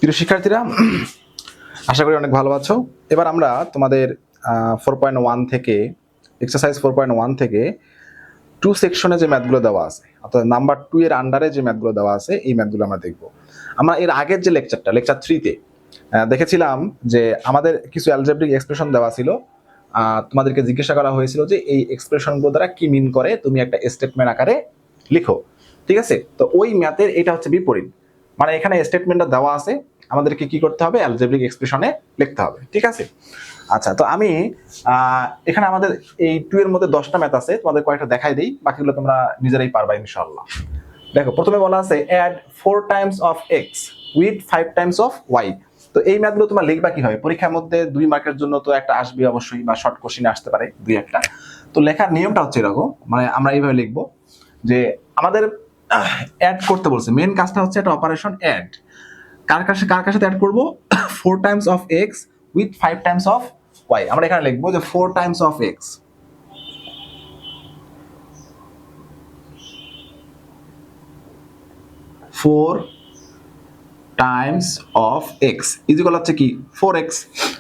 প্রিয় শিক্ষার্থীরা, আশা করি অনেক ভালো আছো। এবার আমরা তোমাদের 4.1 থেকে এক্সারসাইজ 4.1 থেকে 2 সেকশনে যে ম্যাথগুলো দেওয়া আছে, অর্থাৎ নাম্বার 2 এর আন্ডারে যে ম্যাথগুলো দেওয়া আছে, এই ম্যাথগুলো আমরা দেখব। আমরা এর আগের যে লেকচার 3 তে দেখেছিলাম যে আমাদের কিছু অ্যালজেব্রিক এক্সপ্রেশন দেওয়া ছিল। তোমাদেরকে জিজ্ঞাসা করা হয়েছিল যে এই এক্সপ্রেশনগুলো দ্বারা কি মিন করে তুমি একটা স্টেটমেন্ট আকারে লিখো। ঠিক আছে, তো ওই ম্যাথের এটা হচ্ছে বিপরীত, মানে এখানে স্টেটমেন্টটা দেওয়া আছে, আমাদেরকে কি করতে হবে, অ্যালজেব্রিক এক্সপ্রেশনে লিখতে হবে। ঠিক আছে, আচ্ছা, তো আমি এখানে আমাদের এই 2 এর মধ্যে 10টা ম্যাথ আছে, তোমাদের কয়েকটা দেখাই দেই, বাকিগুলো তোমরা নিজেরাই পারবা ইনশাআল্লাহ। দেখো, প্রথমে বলা আছে add 4 times of x with 5 times of y। তো এই ম্যাথগুলো তোমরা লিখবা কিভাবে? পরীক্ষার মধ্যে 2 মার্কের জন্য তো একটা আসবে অবশ্যই, বা শর্ট কোশ্চেনে আসতে পারে 2-1টা। তো লেখার নিয়মটা হচ্ছে এরকম, মানে আমরা এইভাবে লিখবো যে আমাদের অ্যাড করতে বলছে, মেন কাজটা হচ্ছে একটা অপারেশন অ্যাড। কার কাছে অ্যাড করব? 4 times of x with 5 times of y। আমরা এখানে লিখবো যে 4 times of x 4 times of x equal হচ্ছে কি 4x।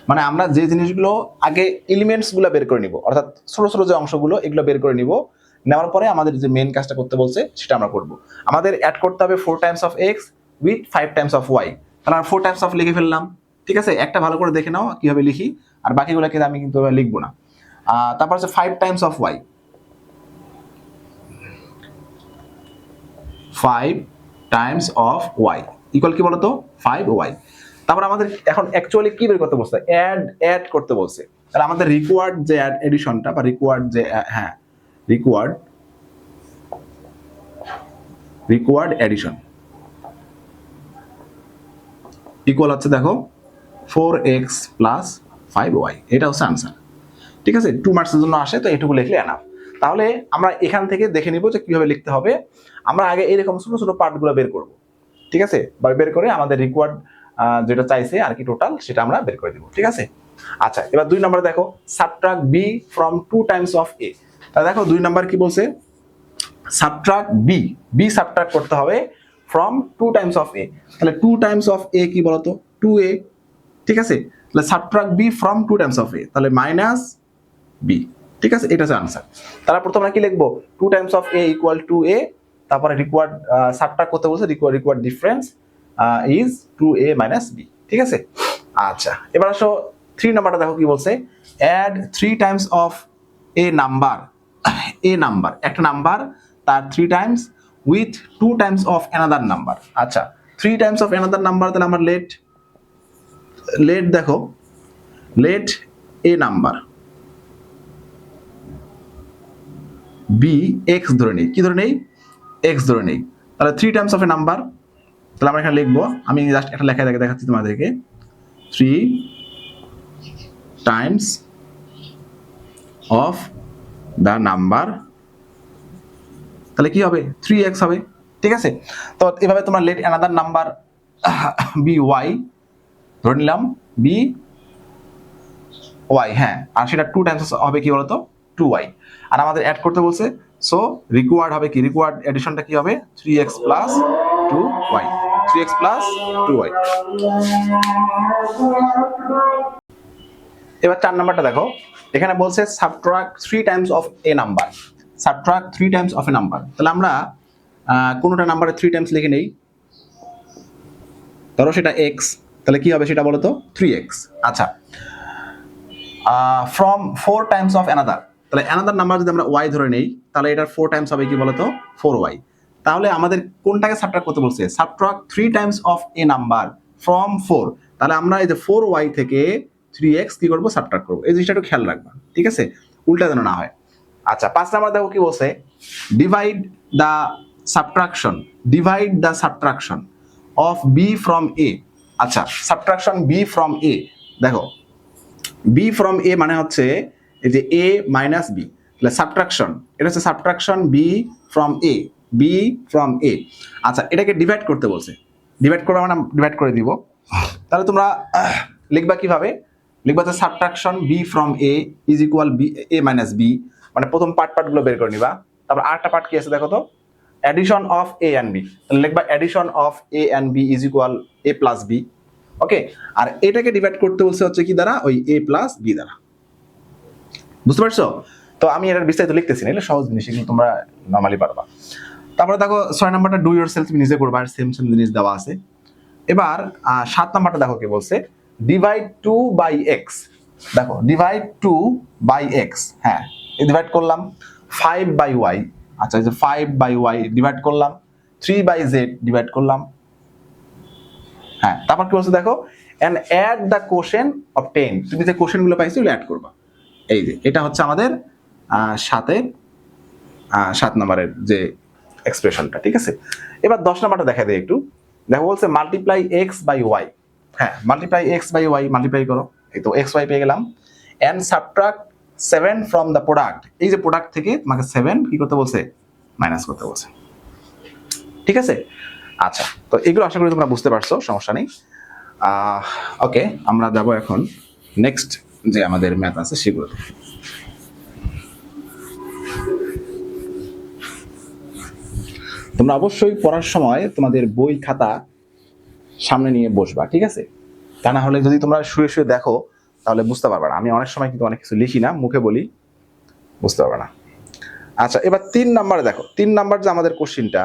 মানে আমরা যে জিনিসগুলো আগে এলিমেন্টস গুলো বের করে নিব, অর্থাৎ ছোট ছোট যে অংশগুলো, এগুলো বের করে নিব, নেওয়ার পরে আমাদের যে মেন কাজটা করতে বলছে সেটা আমরা করব। আমাদের অ্যাড করতে হবে 4 times of x with 5 times of y। তাহলে আমরা 4 টাইমস অফ লিখে ফেললাম। ঠিক আছে, একটা ভালো করে দেখে নাও কিভাবে লিখি, আর বাকিগুলোকে আমি কিন্তু লিখবো না। তারপর হচ্ছে 5 times of y, 5 times of y equal কি বলতো 5y। তারপর আমাদের এখন অ্যাকচুয়ালি কি বের করতে বলছে? অ্যাড করতে বলছে। তাহলে আমাদের রিকোয়ার্ড যে এডিশনটা, বা রিকোয়ার্ড যে রিকোয়ার্ড এডিশন ইকুয়াল হচ্ছে, দেখো, 4x প্লাস 5y। এটা হচ্ছে আনসার। ঠিক আছে, 2 মার্কসের জন্য আসে, তো এটুকু লিখলে এনাফ। তাহলে আমরা এখান থেকে দেখে নিব যে কিভাবে লিখতে হবে। আমরা আগে এরকম ছোট ছোট পার্টগুলো বের করব। ঠিক আছে, বা বের করে আমাদের রিকোয়ার্ড যেটা চাইছে আর কি টোটাল, সেটা আমরা বের করে দিব। ঠিক আছে, আচ্ছা, এবার 2 নম্বরে দেখো, subtract b from 2 times of a। তাহলে দেখো 2 নাম্বার কি বলছে? সাবট্রাক্ট b সাবট্রাক্ট করতে হবে ফ্রম 2 টাইমস অফ a। তাহলে 2 টাইমস অফ a কি বলতো? 2a। ঠিক আছে, তাহলে subtract b from 2 times of a, তাহলে মাইনাস b। ঠিক আছে, এটা হচ্ছে আনসার। তাহলে প্রথমে আমরা কি লিখবো? 2 times of a equal to a, তারপরে রিকোয়ার্ড সাবট্রাক্ট করতে বলছে, required difference is 2a minus b। ঠিক আছে, আচ্ছা, এবার আসো 3 নাম্বারটা দেখো কি বলছে? Add 3 times of a number একটা নাম্বার তার 3 times with 2 times of another number. আচ্ছা, 3 টাইমস অফ অ্যানাদার নাম্বার, তাহলে আমরা দেখো, let a number be x ধরে নেই। কি ধরে নেই? এক্স ধরে নেই। তাহলে 3 টাইমস অফ এ নাম্বার, তাহলে আমরা এখানে লিখবো, আমি জাস্ট একটা লেখা দেখাচ্ছি তোমাদেরকে, 3 টাইমস অফ দ্য নাম্বার, তাহলে কি হবে? 3x হবে। ঠিক আছে, তো এভাবে তোমরা let another number be y ধরে নিলাম, বি ওয়াই, হ্যাঁ, আর সেটা 2 টাইমস হবে কি বলতো? 2y। আর আমাদের অ্যাড করতে বলছে, সো রিকোয়ার্ড হবে কি? রিকোয়ার্ড এডিশনটা কি হবে? 3x plus 2y, 3x plus 2y। এবার 4 নাম্বারটা দেখো, এখানে বলছে subtract 3 times of A number. Subtract 3 times of A number, তাহলে আমরা কোনোটা নাম্বারে 3 টাইমস লিখে নেই। ধরো সেটা x, তাহলে কি হবে সেটা বলো তো? 3x। আচ্ছা, ফ্রম 4 টাইমস অফ অ্যানাদার, তাহলে অ্যানাদার নাম্বার যদি আমরা y ধরে নেই, তাহলে এটার 4 টাইমস হবে কি বলতো? 4y। তাহলে আমাদের কোনটাকে সাবট্রাক্ট করতে বলছে? Subtract 3 times of A number from 4। তাহলে আমরা এই যে 4y থেকে 3x কি করব? সাবট্রাক্ট করব। এই জিনিসটা একটু খেয়াল রাখবা। ঠিক আছে, উল্টা যেন না হয়। আচ্ছা, 5 নাম্বার দেখো কি বলছে? Divide the subtraction of b from a। আচ্ছা, সাবট্রাকশন b ফ্রম a, দেখো b ফ্রম a মানে হচ্ছে এই যে a মাইনাস b, তাহলে সাবট্রাকশন, এটা হচ্ছে সাবট্রাকশন b ফ্রম a। আচ্ছা, এটাকে ডিভাইড করতে বলছে, ডিভাইড করবো, আমরা ডিভাইড করে দিব। তাহলে তোমরা লিখবা কিভাবে? লিখবা যে subtraction b from a is equal a minus b, মানে প্রথম পার্টগুলো বের করে নিবা। তারপর আরেকটা পার্ট কি আছে দেখো তো? Addition of a and b, তাহলে লিখবা addition of a and b is equal a plus b। ওকে, আর এটাকে ডিভাইড করতে বলছে হচ্ছে কি দ্বারা, ওই a প্লাস b দ্বারা। বুঝতে পারছো? তো আমি এটার বিস্তারিত লিখতেছি না, এটা সহজ জিনিস, এগুলো তোমরা নর্মালি পারবা। তারপরে দেখো 6 নাম্বারটা ডু ইউর সেলফ, তুমি নিজে করবা, আর সেম সেম জিনিস দেওয়া আছে। এবার 7 নাম্বারটা দেখো কি বলছে, ডিভাইড 2 বাই এক্স। দেখো ডিভাইড 2 বাই এক্স, হ্যাঁ ডিভাইড করলাম 5 বাই ওয়াই, আচ্ছা এই যে 5 বাই ওয়াই ডিভাইড করলাম, 3 বাই জেড ডিভাইড করলাম, হ্যাঁ তারপর কি বলছে দেখো, and add the quotient of 10, তুমি যে কোশেন গুলো পাইছো ওগুলো অ্যাড করবা। এই যে এটা হচ্ছে আমাদের 7 নম্বরের যে এক্সপ্রেশনটা, ঠিক আছে। এবার 10 নাম্বারটা দেখা দেয় একটু, দেখো বলছে মাল্টিপ্লাই এক্স বাই ওয়াই, হ্যাঁ multiply x by y, multiply করো, এই তো এক্স ওয়াই পেয়ে গেলাম, and subtract 7 from the product, এই যে প্রোডাক্ট থেকে তোমাকে 7 কি করতে বলছে, মাইনাস করতে বলছে, ঠিক আছে। আচ্ছা, তো এগুলো আশা করি তোমরা বুঝতে পারছো, সমস্যা নেই। ওকে, আমরা যাবো এখন নেক্সট যে আমাদের ম্যাথ আছে সেগুলো। তোমরা অবশ্যই পড়ার সময় তোমাদের বই খাতা সামনে নিয়ে বসবা, ঠিক আছে। তা না হলে যদি তোমরা শুয়ে শুয়ে দেখো তাহলে বুঝতে পারবে না। আমি অনেক সময় কিন্তু অনেক কিছু লিখি না, মুখে বলি, বুঝতে পারবে না। আচ্ছা, এবার 3 নাম্বারে দেখো, 3 নাম্বার যে আমাদের কোশ্চিনটা,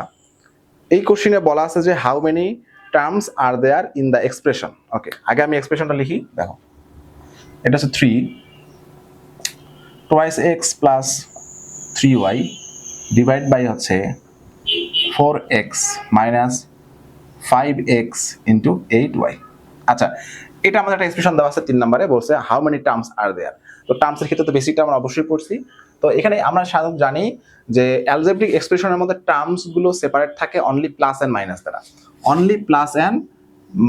এই কোশ্চিনে বলা আছে যে how many terms are there in the expression. Okay, আগে আমি এক্সপ্রেশনটা লিখি। দেখো এটা হচ্ছে 3 twice x plus 3y divide by হচ্ছে 4x minus 5x into 8y। আচ্ছা, এটা আমাদের একটা এক্সপ্রেশন দেওয়া আছে 3 নম্বরে, বলছে হাউ মেনি টার্মস আর দেয়ার। তো টার্মসের ক্ষেত্রে তো বেসিকটা আমরা অবশ্যই পড়ছি। তো এখানে আমরা সাধারণত জানি যে অ্যালজেব্রিক এক্সপ্রেশনের মধ্যে টার্মস গুলো সেপারেট থাকে অনলি প্লাস এন্ড মাইনাস দ্বারা, অনলি প্লাস এন্ড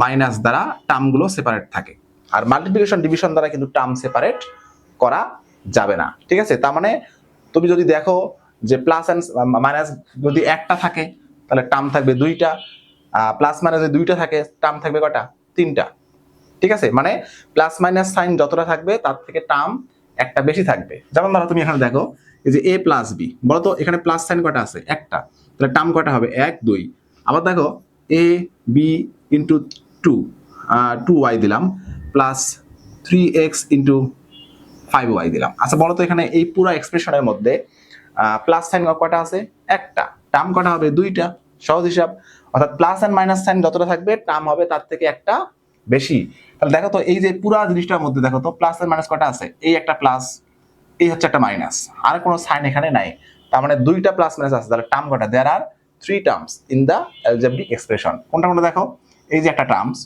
মাইনাস দ্বারা টার্মগুলো সেপারেট থাকে। আর মাল্টিপ্লিকেশন ডিভিশন দ্বারা কিন্তু টার্ম সেপারেট করা যাবে না, ঠিক আছে। তার মানে তুমি যদি দেখো যে প্লাস এন্ড মাইনাস যদি একটা থাকে তাহলে টার্ম থাকবে 2টা, প্লাস মাইনাস যদি 2টা থাকে টার্ম থাকবে কটা, 3টা, ঠিক আছে। মানে প্লাস মাইনাস সাইন যতটা থাকবে তার থেকে টার্ম একটা বেশি থাকবে। যেমন ধরো তুমি এখানে দেখো এই যে a প্লাস বি, বলো তো এখানে প্লাস সাইন কটা আছে, একটা, তাহলে টার্ম কটা হবে, 1 2। আবার দেখো a b ইন্টু 2, 2y দিলাম প্লাস 3x ইন্টু 5y দিলাম। আচ্ছা বলো তো এখানে এই পুরো এক্সপ্রেশনের মধ্যে প্লাস সাইন কয়টা আছে, একটা, টার্ম কটা হবে, 2টা, সহজ হিসাব। অর্থাৎ প্লাস এন্ড মাইনাস সাইন যতটা থাকবে টার্ম হবে তার থেকে একটা বেশি। তাহলে দেখো তো এই যে পুরো জিনিসটার মধ্যে দেখো তো প্লাস এন্ড মাইনাস কয়টা আছে, এই একটা প্লাস, এই হচ্ছে একটা মাইনাস, আর কোনো সাইন এখানে নাই, তার মানে 2টা প্লাস মাইনাস আছে, তাহলে টার্ম কটা, দেয়ার আর 3 terms in the algebraic expression. কোনটা কোনটা দেখো, এই যে একটা টার্মস,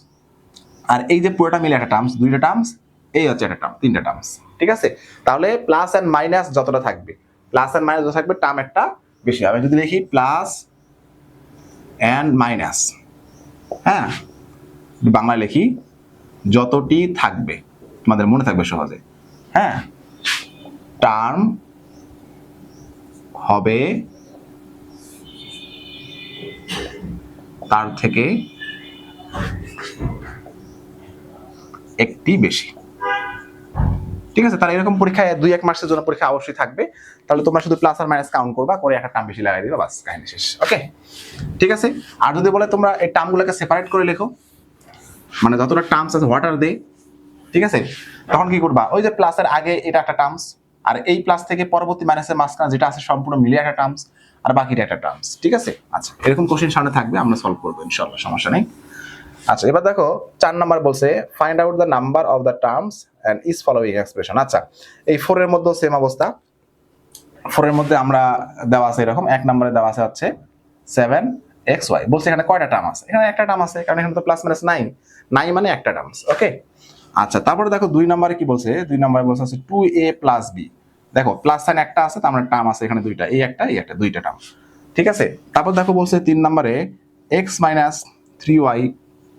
আর এই যে পুরোটা মিলে একটা টার্মস, 2টা টার্মস, এই হচ্ছে একটা টার্ম, 3টা টার্মস, ঠিক আছে। তাহলে প্লাস এন্ড মাইনাস যতটা থাকবে, প্লাস এন্ড মাইনাস যত থাকবে টার্ম একটা বেশি। আমি যদি লিখি প্লাস এন্ড মাইনাস, হ্যাঁ বাংলায় লিখি যতটি থাকবে, তোমাদের মনে থাকবে সহজে, হ্যাঁ টার্ম হবে তার থেকে একটি বেশি, ঠিক আছে। তাহলে এরকম পরীক্ষায় 2-1 মাসের জন্য পরীক্ষা অবশ্যই থাকবে, তাহলে তোমরা শুধু প্লাস আর মাইনাস কাউন্ট করবা, করে একটা টার্ম বেশি লাগাই দিবা, বাস কাহিনী শেষ। ওকে, ঠিক আছে। আর যদি বলে তোমরা এই টার্মগুলোকে সেপারেট করে লেখো, মানে যতটা টার্মস আছে হোয়াট আর দে, ঠিক আছে, তখন কি করবা, ওই যে প্লাসের আগে এটা একটা টার্মস, আর এই প্লাস থেকে পরবর্তী মাইনাসের মাঝখানে যেটা আছে সম্পূর্ণ মিলিয়ে একটা টার্মস, আর বাকিটা একটা টার্মস, ঠিক আছে। আচ্ছা, এরকম কোশ্চেন সামনে থাকবে, আমরা সলভ করবো ইনশাআল্লাহ, সমস্যা নেই। আচ্ছা, এবার দেখো 4 নাম্বার বলছে find out the number of the terms and is following expression. আচ্ছা, এই 4 এর মধ্যে সেম অবস্থা, 4 এর মধ্যে আমরা দেওয়া আছে এরকম, 1 নম্বরে দেওয়া আছে হচ্ছে 7xy, বলছে এখানে কয়টা টার্ম আছে, এখানে একটা টার্ম আছে, কারণ এখানে তো প্লাস মাইনাস নাই, নাই মানে একটা টার্মস। ওকে, আচ্ছা তারপরে দেখো 2 নম্বরে কি বলছে, 2 নম্বরে বলছে হচ্ছে 2a প্লাস b। দেখো প্লাস সাইন একটা আছে, তার মানে টার্ম আছে এখানে 2টা, এই একটা 2টা টার্ম, ঠিক আছে। তারপর দেখো বলছে 3 নম্বরে x minus 3y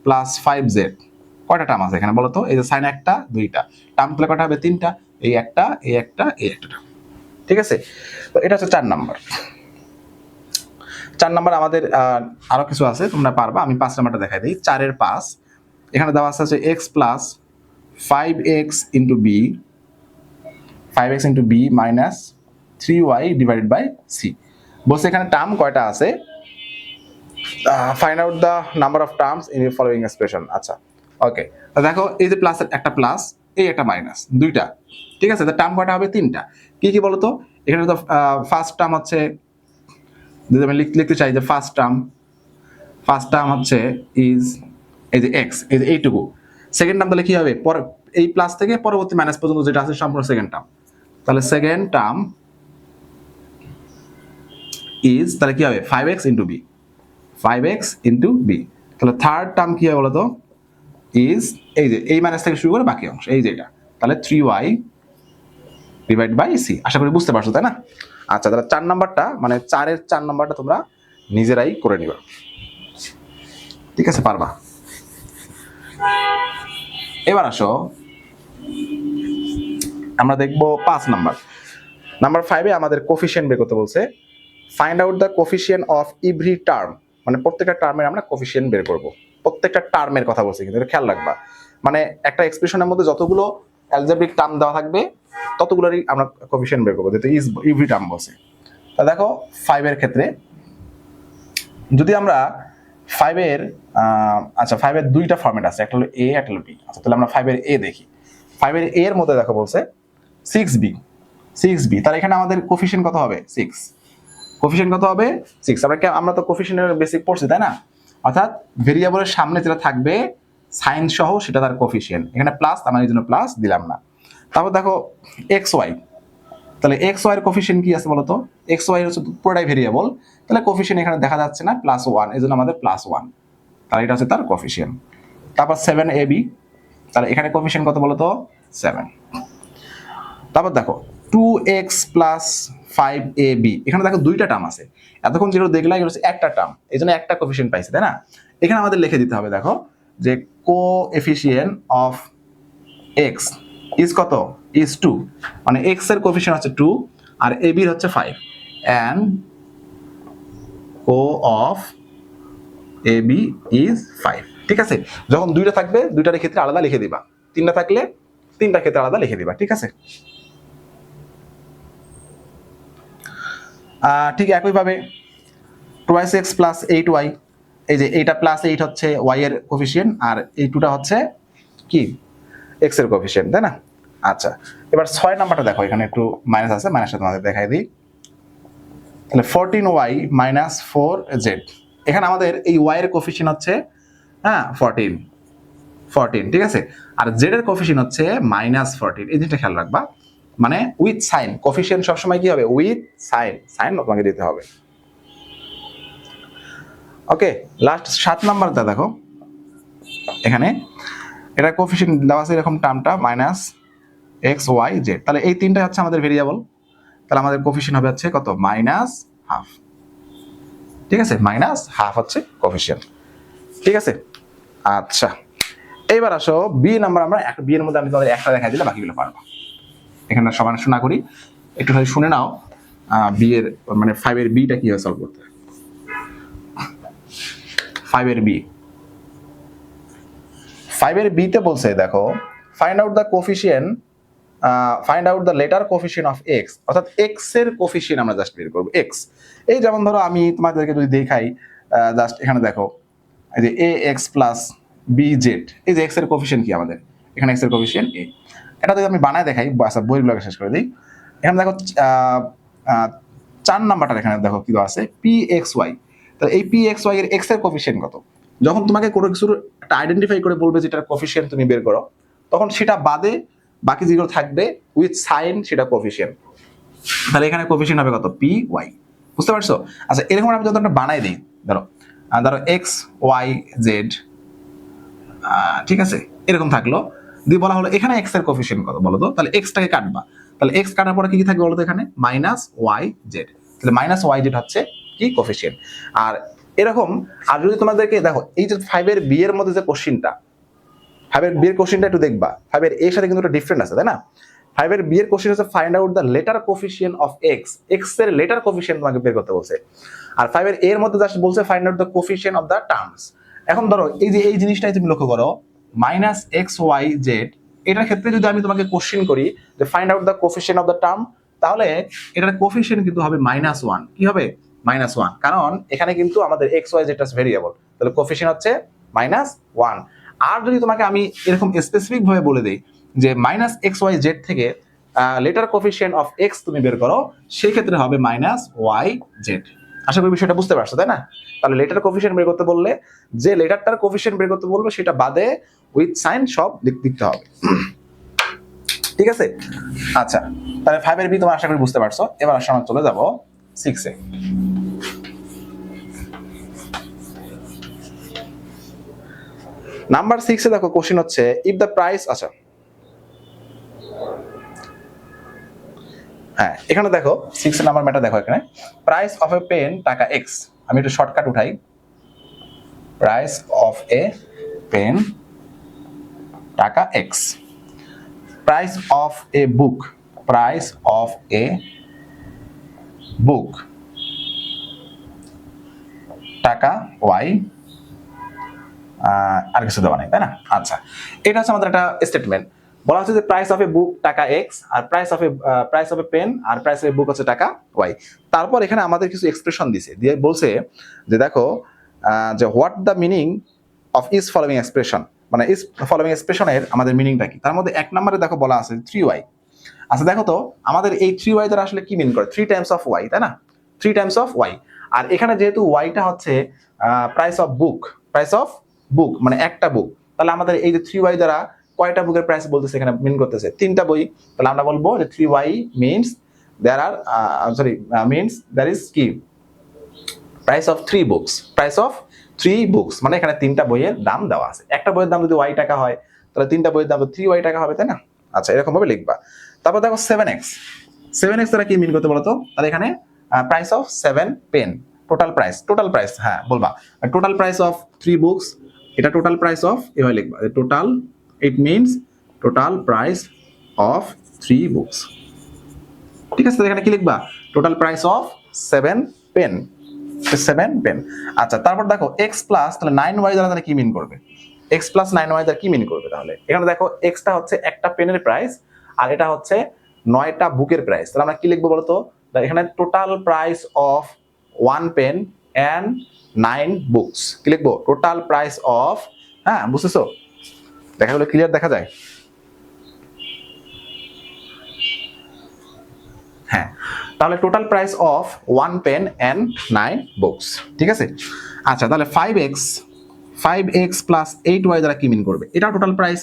plus 5z, কয়টা টার্ম আছে এখানে বলো তো, এই যে সাইন একটা 2টা, টার্ম প্লে কয়টা হবে, 3টা, এই একটা টার্ম, ঠিক আছে। তো এটা হচ্ছে 4 নাম্বার। 4 নাম্বার আমাদের আরো কিছু আছে, তোমরা পারবা, আমি 5 নাম্বারটা দেখাই দিই। 4 এর 5 এখানে দেওয়া আছে x plus 5x into b, 5x into b minus 3y divided by c। বলছে এখানে টার্ম কয়টা আছে, find out the number of terms in following expression. আচ্ছা, ওকে, দেখো এই যে প্লাসের একটা প্লাস, এই একটা মাইনাস, দুইটা, ঠিক আছে। টার্ম কয়টা হবে? তিনটা। কি কি বলতো? এখানে তো ফার্স্ট টার্ম হচ্ছে, যদি আমি লিখতে চাই যে ফার্স্ট টার্ম হচ্ছে ইজ এই যে এক্স, এই যে এইটুকু। সেকেন্ড টার্ম তাহলে কি হবে? পরে এই প্লাস থেকে পরবর্তী মাইনাস পর্যন্ত যেটা আছে সম্পূর্ণ সেকেন্ড টার্ম। তাহলে সেকেন্ড টার্ম ইজ, তাহলে কি হবে? 5x into b, 5x into b. তাহলে থার্ড টার্ম কি হবে বলতো? ইজ এই যে এই মাইনাস থেকে শুরু করে বাকি অংশ, এই যে এটা, তাহলে 3y ডিভাইড বাই সি। আশা করি বুঝতে পারছো, তাই না? আচ্ছা, তাহলে 4 নাম্বারটা মানে 4-এর 4 নাম্বারটা তোমরা নিজেরাই করে নিবা, ঠিক আছে? পারবা। এবার আসো আমরা দেখবো 5 নাম্বার। নাম্বার 5-এ আমাদের কোফিশিয়েন্ট বের করতে বলছে। Find out the coefficient of every term, মানে প্রত্যেকটা টার্মের আমরা কোফিশিয়েন্ট বের করব। প্রত্যেকটা টার্মের কথা বলছি, কিন্তু এটা খেয়াল রাখবা, মানে একটা এক্সপ্রেশনের মধ্যে যতগুলো অ্যালজেব্রিক টার্ম দেওয়া থাকবে ততগুলোরই আমরা কোফিশিয়েন্ট বের করবো, যেহেতু ইজ এভরি টার্ম বলছে। তা দেখো 5-এর ক্ষেত্রে যদি আমরা 5-এর আচ্ছা 5-এর দুইটা ফরম্যাট আছে, একটা হলো এ, একটা হলো বি। আচ্ছা, তাহলে আমরা 5-এর এ দেখি। 5-এর এ এর মধ্যে দেখো বলছে 6b, 6b, তাহলে এখানে আমাদের কোফিশিয়েন্ট কত হবে? 6। কোফিশিয়েন্ট কত হবে? 6। আমরা তো কোফিশিয়েন্টের বেসিক পড়ছি, তাই না? অর্থাৎ ভেরিয়েবলের সামনে যেটা থাকবে সাইন সহ সেটা তার কোফিশিয়েন্ট। এখানে প্লাস, আমার এই জন্য প্লাস দিলাম না। তারপর দেখো এক্স ওয়াই, তাহলে এক্স ওয়াই এর কোফিশিয়েন্ট কি আছে বলতো? এক্স ওয়াই হচ্ছে পুরোটাই ভেরিয়েবল, তাহলে কোফিশিয়েন্ট এখানে দেখা যাচ্ছে না, +1, এই জন্য আমাদের +1, তাহলে এটা হচ্ছে তার কোফিশিয়েন্ট। তারপর 7ab, তাহলে এখানে কোফিশিয়েন্ট কত বলতো? 7। তারপর দেখো 2x + 5ab, এখানে দেখো দুইটা টার্ম আছে। এতক্ষণ যেগুলো দেখলাম এগুলো হচ্ছে একটা টার্ম, এই জন্য একটা কোফিশিয়েন্ট পাইছে, তাই না? এখানে আমাদের লিখে দিতে হবে, দেখো যে কোএফিশিয়েন্ট অফ x ইজ কত? ইজ 2, মানে x এর কোফিশিয়েন্ট হচ্ছে 2 আর ab এর হচ্ছে 5, and co of ab is 5, ঠিক আছে? যখন দুইটা থাকবে দুইটার ক্ষেত্রে আলাদা লিখে দিবা, তিনটা থাকলে তিনটা ক্ষেত্রে আলাদা লিখে দিবা, ঠিক আছে? ঠিক একইভাবে 2x + 8y, এই যে এইটা +8 হচ্ছে y এর কোফিশিয়েন্ট, আর এই 2টা হচ্ছে কি? x এর কোফিশিয়েন্ট, তাই না? আচ্ছা, এবার 6 নাম্বারটা দেখো, এখানে একটু মাইনাস আছে, মাইনাসটা তোমাদের দেখাই দিই। তাহলে 14y - 4z, এখানে আমাদের এই y এর কোফিশিয়েন্ট হচ্ছে 14, ঠিক আছে? আর z এর কোফিশিয়েন্ট হচ্ছে -14, এই জিনিসটা খেয়াল রাখবা, মানে উইথ সাইন। কোফিশিয়েন্ট সবসময় কি হবে? উইথ সাইন, সাইন তোমাকে দিতে হবে। ওকে, লাস্ট 7 নাম্বারটা দেখো, এখানে এটা কোফিশিয়েন্ট দেওয়া আছে এরকম টার্মটা -xyz, তাহলে এই তিনটা হচ্ছে আমাদের ভেরিয়েবল, তাহলে আমাদের কোফিশিয়েন্ট হবে হচ্ছে কত? -1/2, ঠিক আছে? -1/2 হচ্ছে কোফিশিয়েন্ট, ঠিক আছে? আচ্ছা, এইবার আসো বি নাম্বার। আমরা বি এর মধ্যে আমি তোমাদের একটা দেখাই দিলে বাকিগুলো পারবো। এখানে সমান শোনা করি, একটু খালি শুনে নাও বি এর মানে 5-এর বিটা কিভাবে সলভ করতে হয়। 5-এর বি, 5-এর বিতে বলছে দেখো find out the coefficient, find out the letter coefficient of x, অর্থাৎ এক্স এর কোফিশিয়েন্ট আমরা জাস্ট বের করবো। এক্স, এই যেমন ধরো আমি তোমাদেরকে যদি দেখাই, জাস্ট এখানে দেখো এই যে ax + bz, এই যে এক্স এর কোফিশিয়েন্ট কি আমাদের? এখানে এক্স এর কোফিশিয়েন্ট এ। এটা যদি আমি বানায় দেখাই, আচ্ছা বইগুলোকে শেষ করে দিই। এখানে দেখো 4 নাম্বারটা এখানে দেখো কি আছে? pxy, তাহলে এই pxy এর এক্স এর কোফিশিয়েন্ট কত? যখন তোমাকে কোনো কিছুর একটা আইডেন্টিফাই করে বলবে যেটার কোফিশিয়েন্ট তুমি বের করো, তখন সেটা বাদে বাকি যেগুলো থাকবে উইথ সাইন সেটা কোফিশিয়েন্ট, তাহলে এখানে কোফিশিয়েন্ট হবে কত? py, বুঝতে পারছো? আচ্ছা, এরকম আমি যত একটা বানাই দিই, ধরো x y z, ঠিক আছে, এরকম থাকলো, দিয়ে বলা হলো এখানে x এর কোফিশিয়েন্ট কত বলো তো? তাহলে x টাকে কাটবা, তাহলে x কাটার পরে কি কি থাকবে বলো তো? এখানে -yz, তাহলে -yz হচ্ছে কি? কোফিশিয়েন্ট। আর এরকম, আর যদি তোমাদেরকে দেখো এই যে 5-এর বি এর মধ্যে যে কোশ্চেনটা, 5-এর বি এর কোশ্চেনটা একটু দেখবা, 5-এর এর সাথে কিন্তু একটা ডিফারেন্ট আছে, তাই না? 5-এর বি এর কোশ্চেন হচ্ছে find out the letter coefficient of x, x এর লেটার কোফিশিয়েন্ট তোমাকে বের করতে বলছে। আর 5-এর এর মধ্যে জাস্ট বলছে find out the coefficient of the terms. এখন ধরো এই যে এই জিনিসটাই তুমি লক্ষ্য করো, -xyz, এটার ক্ষেত্রে যদি আমি তোমাকে কোশ্চেন করি যে find out the coefficient of the term, তাহলে এটার কোফিশিয়েন্ট কিন্তু হবে -1, কি হবে? -1, কারণ এখানে কিন্তু আমাদের xyz টা ভেরিয়েবল, তাহলে কোফিশিয়েন্ট হচ্ছে -1। আর যদি তোমাকে আমি এরকম স্পেসিফিক ভাবে বলে দিই যে মাইনাস এক্স ওয়াই জেড থেকে লেটার কোফিশিয়েন্ট অফ এক্স তুমি বের করো, সেই ক্ষেত্রে হবে মাইনাস ওয়াই জেড। আশা করি বিষয়টা বুঝতে পারছো, তাই না? তাহলে লেটার কোফিশিয়েন্ট বের করতে বললে যে লেটারটার কোফিশিয়েন্ট বের করতে বলবে সেটা বাদে উইথ সাইন সব লিখতে হবে। ঠিক আছে? আচ্ছা, তাহলে 5 এর বি তোমরা আশা করি বুঝতে পারছো। এবার আসলে আমরা চলে যাব 6 এ। নাম্বার 6 এ দেখো কোশ্চেন হচ্ছে ইফ দ্য প্রাইস, আচ্ছা হ্যাঁ এখানে দেখো 6 এর নাম্বার ম্যাটার দেখো, এখানে প্রাইস অফ এ পেন টাকা x, আমি একটু শর্টকাট উঠাই, প্রাইস অফ এ পেন টাকা x, price of a book, price of a book টাকা y, আর কিছু দেওয়া নাই, তাই না? আচ্ছা, এটা হচ্ছে আমাদের একটা স্টেটমেন্ট। বলা হচ্ছে যে প্রাইস অফ এ বুক টাকা এক্স, আর প্রাইস অফ এ পেন আর প্রাইস অফ এ বুক হচ্ছে টাকা ওয়াই। তারপর এখানে আমাদের কিছু এক্সপ্রেশন দিছে, দিয়ে বলছে যে দেখো যে what the meaning of is following expression, মানে ইজ ফলোইং এক্সপ্রেশনের আমাদের মিনিংটা কি। তার মধ্যে 1 নম্বরে দেখো বলা আছে 3y। আচ্ছা দেখো তো আমাদের এই 3y দ্বারা আসলে কি মিন করে, 3 টাইমস অফ y, তাই না? 3 টাইমস অফ y। আর এখানে যেহেতু ওয়াইটা হচ্ছে price of book, price of book মানে একটা বুক, তাহলে আমাদের এই যে 3y দ্বারা কয়টা বুকের প্রাইস বলতেছে, এখানে মিন করতেছে 3টা বই। তাহলে আমরা বলবো যে 3y means there are means there is কি price of 3 books, price of 3 books মানে এখানে 3টা বইয়ের দাম দেওয়া আছে। একটা বইয়ের দাম যদি y টাকা হয় তাহলে 3টা বইয়ের দাম তো 3y টাকা হবে, তাই না? আচ্ছা, এরকম ভাবে লিখবা। তারপর দেখো 7x, 7x দ্বারা কি মিন করতে বলো তো? তাহলে এখানে price of 7 pen, total price হ্যাঁ বলবা টোটাল প্রাইস অফ 3 বুকস, এটা টোটাল প্রাইস অফ, এভাবে লিখবা total, it means total price of 3 books. ঠিক আছে, এখানে কি লিখবা? Total price of 7 pen, 7 pen. আচ্ছা, তারপর দেখো x প্লাস, তাহলে 9y দ্বারা তাহলে কি মিন করবে? x প্লাস 9y দ্বারা কি মিন করবে? তাহলে এখানে দেখো x টা হচ্ছে একটা পেনের প্রাইস আর এটা হচ্ছে 9টা বুকের প্রাইস। তাহলে আমরা কি লিখবো বলতো? এখানে total price of 1 pen and 9 books, কি লিখবো? টোটাল প্রাইস অফ, হ্যাঁ বুঝতেছো? দেখা গেলো ক্লিয়ার দেখা যায়? হ্যাঁ, তাহলে total price of 1 pen and 9 books. ঠিক আছে, আচ্ছা তাহলে 5x প্লাস 8y দ্বারা কি মিন করবে? এটা টোটাল প্রাইস,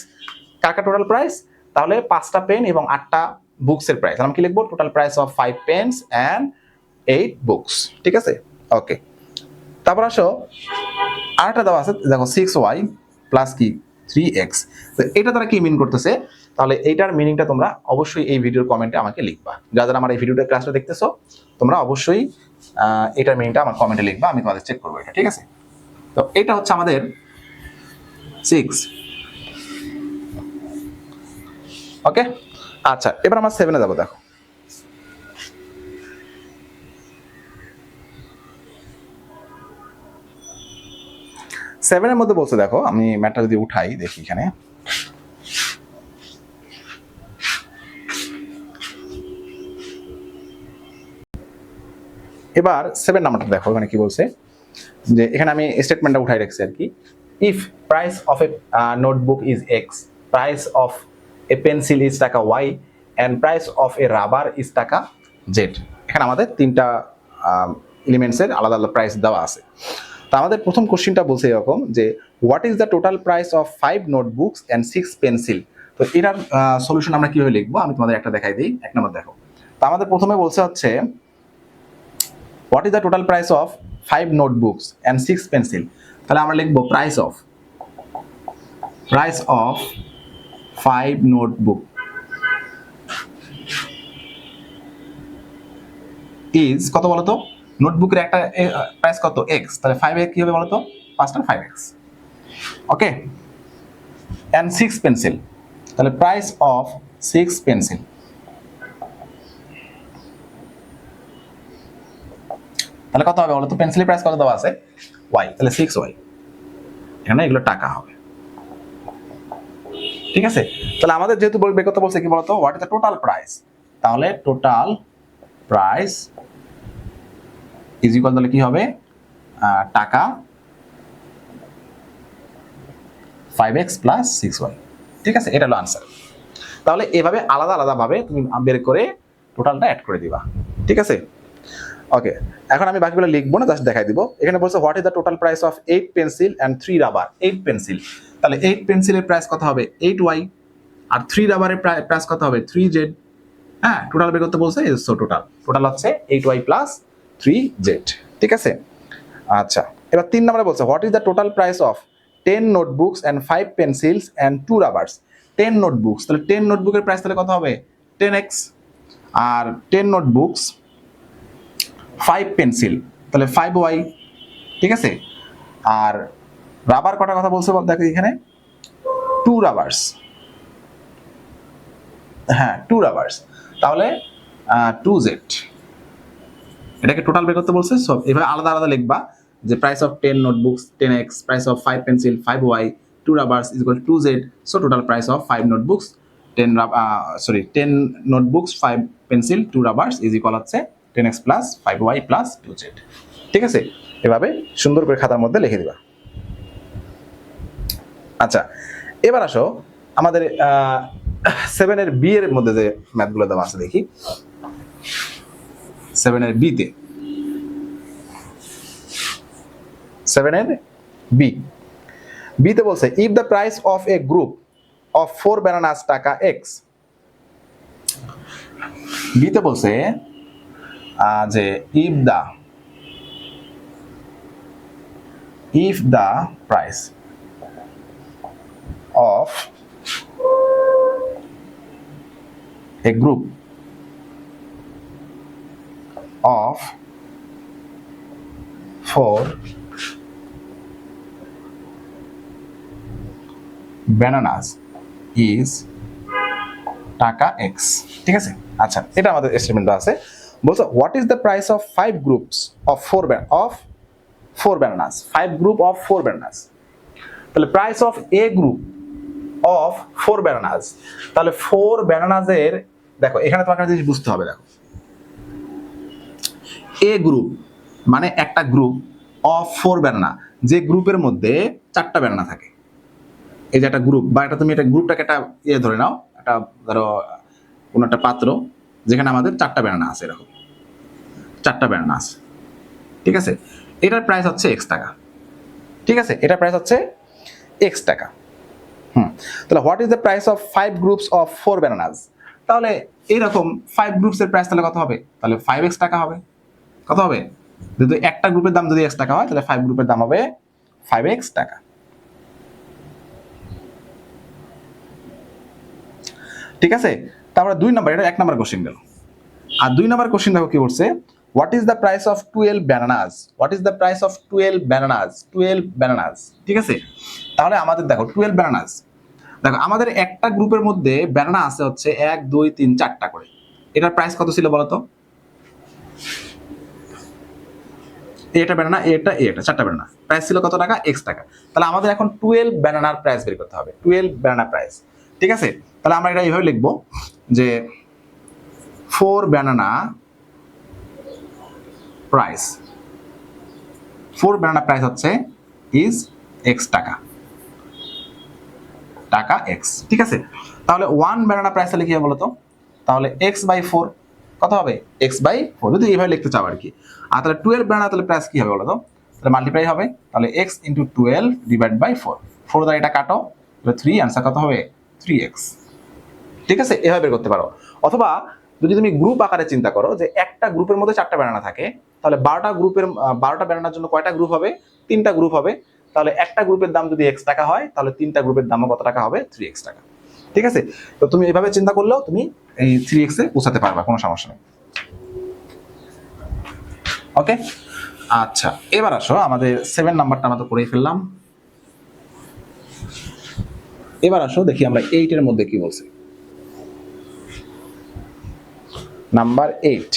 কার টোটাল প্রাইস? তাহলে 5টা পেন এবং 8টা বুকস এর প্রাইস। আমরা কি লিখবো? Total price of 5 pens and 8 books. ঠিক আছে, ওকে। তারপর আসো আরেকটা দেওয়া আছে দেখো 6y প্লাস কি 3x, তো এটা দ্বারা কি মিন করতেছে? তাহলে এইটার মিনিংটা তোমরা অবশ্যই এই ভিডিওর কমেন্টে আমাকে লিখবা। যারা আমার এই ভিডিওটা ক্লাসটা দেখতেছো তোমরা অবশ্যই এটার মিনিংটা আমার কমেন্টে লিখবা, আমি তোমাদের চেক করবো এটা। ঠিক আছে, তো এটা হচ্ছে আমাদের 6। ওকে, আচ্ছা এবার আমরা 7 এ যাবো। দেখো 7 এর মধ্যে বলছে, দেখো আমি ম্যাটটা যদি উঠাই দেখি এখানে, এবার 7 নাম্বারটা দেখো এখানে কি বলছে, যে এখানে আমি স্টেটমেন্টটা উঠাই রাখছি আর কি। If price of a notebook is x, price of a pencil is টাকা y and price of a rubber is টাকা জেড। এখানে আমাদের 3টা এলিমেন্টসের আলাদা আলাদা প্রাইস দেওয়া আছে। তো আমাদের প্রথম কোশ্চেনটা বলছে এরকম যে what is the total price of 5 notebooks and 6 pencil. তো এটার সলিউশন আমরা কিভাবে লিখবো আমি তোমাদের একটা দেখাই দিই। 1 নম্বর দেখো, তো আমাদের প্রথমে বলছে হচ্ছে what is the total price of 5 notebooks and 6 pencil. তাহলে আমরা লিখবো প্রাইস অফ 5 নোটবুক ইজ কত বলতো? নোটবুকের একটা প্রাইস কত? x, তাহলে 5 কি হবে বলতো? 5টা 5x। ওকে, এন্ড 6 পেন্সিল, তাহলে প্রাইস অফ 6 পেন্সিল, তাহলে কত হবে বলতো? পেন্সিলের প্রাইস কত দেওয়া আছে? y, তাহলে 6y, এখানে এগুলো টাকা হবে। ঠিক আছে, তাহলে আমাদের যেহেতু বের করতে বলছে কি বলতো what is the total price, তাহলে টোটাল প্রাইস ইজ ইকুয়াল, তাহলে কি হবে টাকা 5x প্লাস 6y। ঠিক আছে, এটা হলো আনসার। তাহলে এভাবে আলাদা আলাদাভাবে তুমি বের করে টোটালটা অ্যাড করে দিবা। ঠিক আছে, ওকে। এখন আমি বাকিগুলো লিখবো না, জাস্ট দেখাই দিব। এখানে বলছে what is the total price of 8 pencil and 3 rubber. 8 pencil, তাহলে 8 পেন্সিলের প্রাইস কত হবে 8y, আর 3 রাবারের প্রাইস কত হবে 3z। হ্যাঁ, টোটাল বের করতে বলছে, সো টোটাল হচ্ছে 8y প্লাস 3z। ঠিক আছে, আচ্ছা। এবার 3 নম্বরে বলছে what is the total price of 10 notebooks and 5 pencils and 2 রাবার্স। 10 notebooks, তাহলে 10 নোটবুকের প্রাইস তাহলে কত হবে 10x, আর 10 নোটবুকস 5 পেন্সিল তাহলে 5y। ঠিক আছে, আর রাবার কটার কথা বলছে দেখো এখানে 2 রাবার্স। হ্যাঁ, 2 রাবার্স, তাহলে 2z। এটাকে টোটাল বের করতে বলছে। সব এভাবে আলাদা আলাদা লিখবা, যে price of 10 notebooks 10x, price of 5 pencil 5y, 2 rubbers is equal to 2z। So total price of 5 notebooks 10 notebooks 5 pencil 2 rubbers is equal হচ্ছে 10x plus 5y plus 2z। ঠিক আছে, এভাবে সুন্দর করে খাতার মধ্যে লিখে দিবা। আচ্ছা, এবার আসো আমাদের 7 এর বি এর মধ্যে যে ম্যাথগুলো দেওয়া আছে দেখি। 7 এর বিতে, 7 এর বিতে বলছে if the price of A group of 4 bananas টাকা x। বিতে বলছে যে if the price of a group of 4 bananas is টাকা x। ঠিক আছে, আচ্ছা, এটা আমাদের এস্টিমেট আছে। বলছে what is the price of 5 groups of 4 bananas, 5 group of 4 bananas। তাহলে price of A group of 4 bananas, তাহলে 4 bananas এর, দেখো এখানে তোমাকে জিনিস বুঝতে হবে। দেখো এ গ্রুপ মানে একটা গ্রুপ অফ 4 ব্যানানা, যে গ্রুপের মধ্যে 4টা ব্যানানা থাকে। এই যে একটা গ্রুপ, বা এটা তুমি একটা গ্রুপটাকে একটা ধরে নাও, একটা ধরো কোনো একটা পাত্র যেখানে আমাদের 4টা ব্যানানা আছে, এরকম 4টা ব্যানানা আছে। ঠিক আছে, এটার প্রাইস হচ্ছে x টাকা। ঠিক আছে, এটার প্রাইস হচ্ছে x টাকা। তাহলে what is the price of 5 groups of 4 bananas. তাহলে এইরকম 5 গ্রুপস এর প্রাইস তাহলে কত হবে, তাহলে 5x টাকা হবে। কত হবে, যদি একটা গ্রুপের দাম যদি x টাকা হয়, তাহলে 5 গ্রুপের দাম হবে 5x টাকা। ঠিক আছে, তারপরে 2 নাম্বার, এটা 1 নাম্বার কোশ্চেন গেল। আর 2 নাম্বার কোশ্চেন দেখো কি বলছে, what is the price of 12 bananas. What is the price of 12 bananas, 12 bananas. ঠিক আছে, তাহলে আমাদের দেখো 12 ব্যানানাস, দেখো আমাদের একটা গ্রুপের মধ্যে ব্যানানা আছে হচ্ছে 1 2 3 4টা করে। এটার প্রাইস কত ছিল বলতো, এটা ব্যানানা, এটা 4টা ব্যানানা, প্রাইস ছিল কত টাকা x টাকা। তাহলে আমাদের এখন 12 ব্যানানার প্রাইস বের করতে হবে, 12 ব্যানানা প্রাইস। ঠিক আছে, তাহলে আমরা এটা এইভাবে লিখবো যে 4 ব্যানানা প্রাইস, 4 ব্যানানা প্রাইস হচ্ছে ইজ x টাকা, টাকা x। ঠিক আছে, তাহলে 1 ব্যানানা প্রাইস তাহলে কি হবে বলতো, তাহলে x/4 কত হবে x/4, যদি এইভাবে লিখতে চাও আর কি। আর তাহলে 12 ব্যানানা তাহলে প্রাইস কি হবে বলতো, তাহলে মাল্টিপ্লাই হবে, তাহলে x × 12 ডিভাইড বাই 4, 4 দ্বারা এটা কাটো, তাহলে 3, आंसर কত হবে 3x। ঠিক আছে, এভাবে বের করতে পারো। অথবা যদি তুমি গ্রুপ আকারে চিন্তা করো, যে একটা গ্রুপের মধ্যে 4টা ব্যানানা থাকে, তাহলে 12টা গ্রুপের 12টা ব্যানানার জন্য কয়টা গ্রুপ হবে, 3টা গ্রুপ হবে। তাহলে একটা গ্রুপের দাম যদি x টাকা হয়, তাহলে 3টা গ্রুপের দামও কত টাকা হবে 3x টাকা। ঠিক আছে, তো তুমি এভাবে চিন্তা করলেও তুমি এই 3x এ পৌঁছাতে পারবা, কোনো সমস্যা নেই। ওকে, আচ্ছা, এবার আসো আমাদের 7 নাম্বারটা আমরা তো করেই ফেললাম। এবার আসো দেখি আমরা 8 এর মধ্যে কি বলছে। Number 8,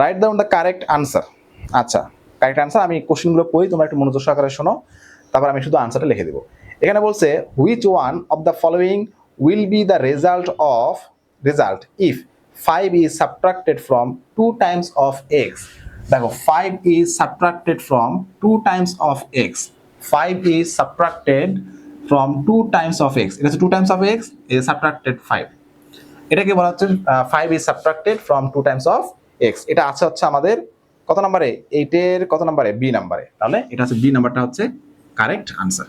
write down the correct answer. আচ্ছা, কারেক্ট আনসার আমি কোশ্চেনগুলো পড়ি, তোমরা একটু মনোযোগ সহকারে শোনো, তারপর আমি শুধু আনসারটা লিখে দেব। এখানে বলছে which one of the following will be the result if 5 is subtracted from 2 times of x। দেখো 5 is subtracted from 2 times of x, 5 is subtracted from 2 times of x, এটা হচ্ছে 2 times of x is subtracted 5, এটাকে বলা হচ্ছে 5 is subtracted from 2 times of x. এটা আছে হচ্ছে আমাদের কত নাম্বারে, 8 এর কত নাম্বারে, বি নাম্বারে। তাহলে এটা হচ্ছে বি নাম্বারটা হচ্ছে কারেক্ট আনসার।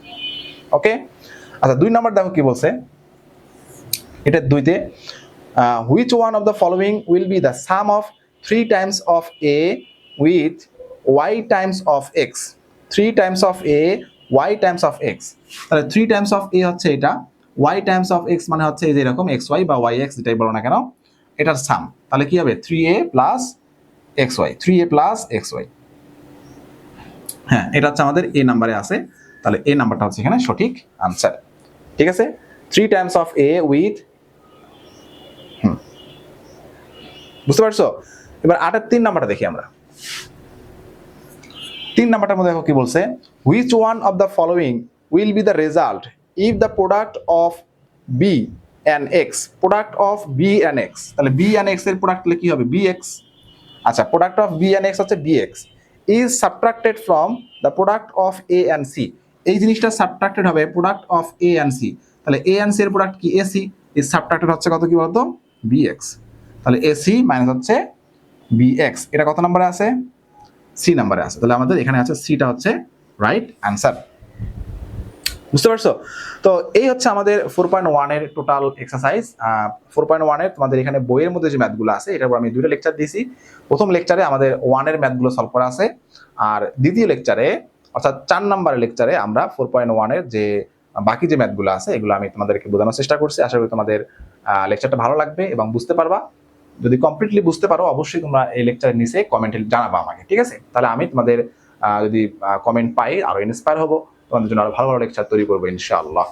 ওকে, আচ্ছা 2 নাম্বার দেখো কি বলছে, এটা 2তে which one of the following will be the sum of 3 times of a with y times of x, 3 times of a y times of x. তাহলে 3 টাইমস অফ এ হচ্ছে এটা, ওয়াই টাইমস অফ এক্স মানে হচ্ছে এই যে এরকম x Y বা Y x যেটাই বলো না কেন, এটার সাম। তাহলে কি হবে 3a plus x y, 3a plus x y. হ্যাঁ, এটা হচ্ছে আমাদের এ নাম্বারে আছে, তাহলে এ নাম্বারটা হচ্ছে এখানে সঠিক আনসার। ঠিক আছে, 3 টাইমস অফ এ উইথ, বুঝতে পারছো? এবার 8 এর 3 নাম্বারটা দেখি আমরা। 3 নাম্বারটার মধ্যে দেখো কি বলছে, which one of the following will be the result if the product of B and X, product of B and X, তাহলে বি অ্যান্ড এক্স এর প্রোডাক্ট হলে কি হবে, বি এক্স। আচ্ছা, product of B and X হচ্ছে B X is subtracted from the product of A and C, এই জিনিসটা subtracted হবে product of A and C. তাহলে এ অ্যান্ড সি এর প্রোডাক্ট কি, এসি, ইজ সাবট্রাক্টেড হচ্ছে কত কি বলতো, বি এক্স। তাহলে এসি মাইনাস হচ্ছে বি এক্স, এটা কত নম্বরে আছে, সি নাম্বারে আছে। তাহলে আমাদের এখানে আছে সিটা হচ্ছে রাইট অ্যান্সার। বুঝতে পারছো? তো এই হচ্ছে আমাদের 4.1 এর টোটাল এক্সারসাইজ। 4.1 এর তোমাদের এখানে বইয়ের মধ্যে যে ম্যাথগুলো আছে এটার উপর আমি 2টা লেকচার দিয়েছি। প্রথম লেকচারে আমাদের 1 এর ম্যাথগুলো সলভ করা আছে, আর দ্বিতীয় লেকচারে অর্থাৎ 4 নম্বরের লেকচারে আমরা 4.1 এর যে বাকি যে ম্যাথগুলো আছে এগুলো আমি তোমাদেরকে বোঝানোর চেষ্টা করছি। আশা করি তোমাদের লেকচারটা ভালো লাগবে এবং বুঝতে পারবা। যদি কমপ্লিটলি বুঝতে পারো অবশ্যই তোমরা এই লেকচারের নিচে কমেন্টে জানাবা আমাকে, ঠিক আছে? তাহলে আমি তোমাদের যদি কমেন্ট পাই আরো ইন্সপায়ার হবো, তোমাদের জন্য আরো ভালো ভালো লেকচার তৈরি করবো ইনশাআল্লাহ।